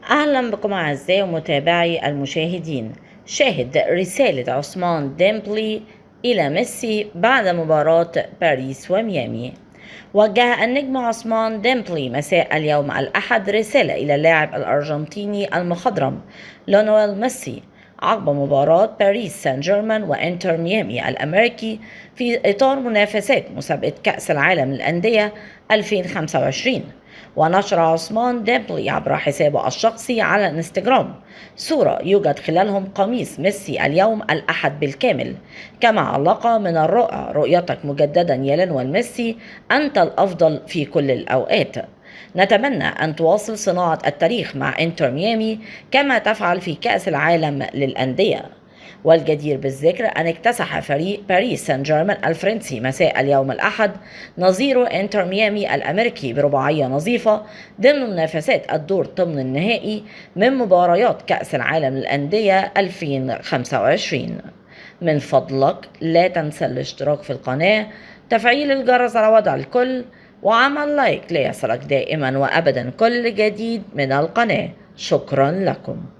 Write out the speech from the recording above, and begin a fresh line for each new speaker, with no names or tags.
أهلا بكم أعزائي ومتابعي المشاهدين. شاهد رسالة عثمان ديمبلي إلى ميسي بعد مباراة باريس وميامي. وجه النجم عثمان ديمبلي مساء اليوم الأحد رسالة إلى اللاعب الأرجنتيني المخضرم ليونيل ميسي عقب مباراة باريس سان جيرمان وإنتر ميامي الأمريكي في إطار منافسات مسابقة كأس العالم للأندية 2025. ونشر عثمان ديمبلي عبر حسابه الشخصي على الانستغرام صورة يوجد خلالهم قميص ميسي اليوم الأحد بالكامل، كما علق: من الرائع رؤيتك مجددا يا ليونيل ميسي، أنت الأفضل في كل الأوقات. نتمنى أن تواصل صناعة التاريخ مع إنتر ميامي كما تفعل في كأس العالم للأندية. والجدير بالذكر أن اكتسح فريق باريس سان جيرمان الفرنسي مساء اليوم الأحد نظيره إنتر ميامي الأمريكي برباعية نظيفة ضمن منافسات الدور ضمن النهائي من مباريات كأس العالم للأندية 2025. من فضلك لا تنسى الاشتراك في القناة، تفعيل الجرس على وضع الكل، وعمل لايك ليصلك دائما وأبدا كل جديد من القناة. شكرا لكم.